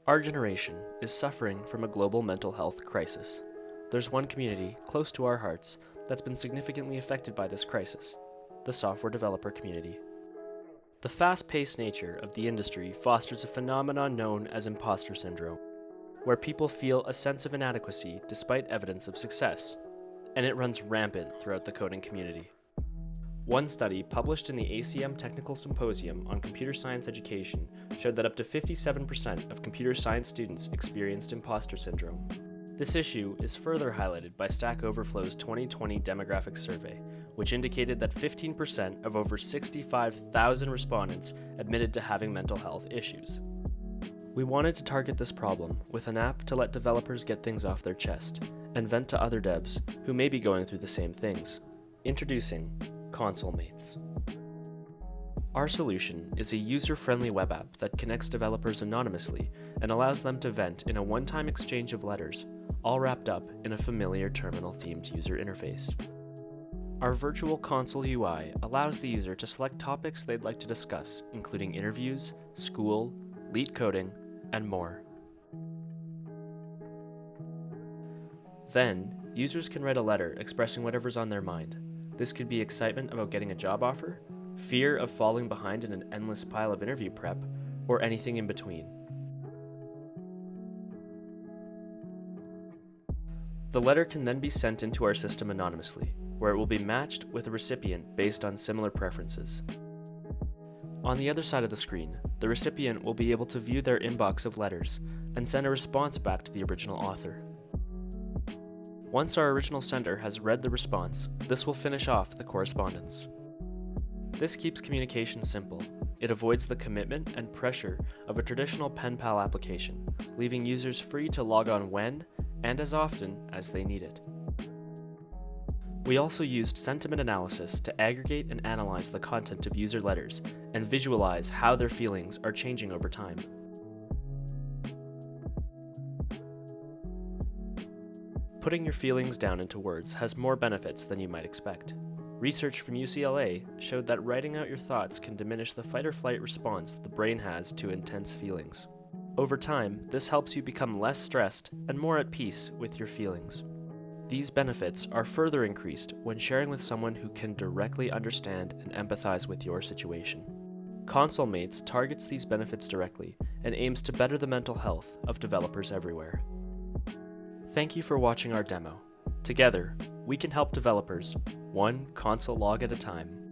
Our generation is suffering from a global mental health crisis. There's one community close to our hearts that's been significantly affected by this crisis: the software developer community. The fast-paced nature of the industry fosters a phenomenon known as Imposter Syndrome, where people feel a sense of inadequacy despite evidence of success, and it runs rampant throughout the coding community. One study published in the ACM Technical Symposium on Computer Science Education showed that up to 57% of computer science students experienced imposter syndrome. This issue is further highlighted by Stack Overflow's 2020 demographic survey, which indicated that 15% of over 65,000 respondents admitted to having mental health issues. We wanted to target this problem with an app to let developers get things off their chest and vent to other devs who may be going through the same things. Introducing ConsoleMates. Our solution is a user-friendly web app that connects developers anonymously and allows them to vent in a one-time exchange of letters, all wrapped up in a familiar terminal-themed user interface. Our virtual console UI allows the user to select topics they'd like to discuss, including interviews, school, lead coding, and more. Then, users can write a letter expressing whatever's on their mind. This could be excitement about getting a job offer, fear of falling behind in an endless pile of interview prep, or anything in between. The letter can then be sent into our system anonymously, where it will be matched with a recipient based on similar preferences. On the other side of the screen, the recipient will be able to view their inbox of letters and send a response back to the original author. Once our original sender has read the response, this will finish off the correspondence. This keeps communication simple. It avoids the commitment and pressure of a traditional pen pal application, leaving users free to log on when and as often as they need it. We also used sentiment analysis to aggregate and analyze the content of user letters and visualize how their feelings are changing over time. Putting your feelings down into words has more benefits than you might expect. Research from UCLA showed that writing out your thoughts can diminish the fight-or-flight response the brain has to intense feelings. Over time, this helps you become less stressed and more at peace with your feelings. These benefits are further increased when sharing with someone who can directly understand and empathize with your situation. ConsoleMates targets these benefits directly and aims to better the mental health of developers everywhere. Thank you for watching our demo. Together, we can help developers, one console log at a time.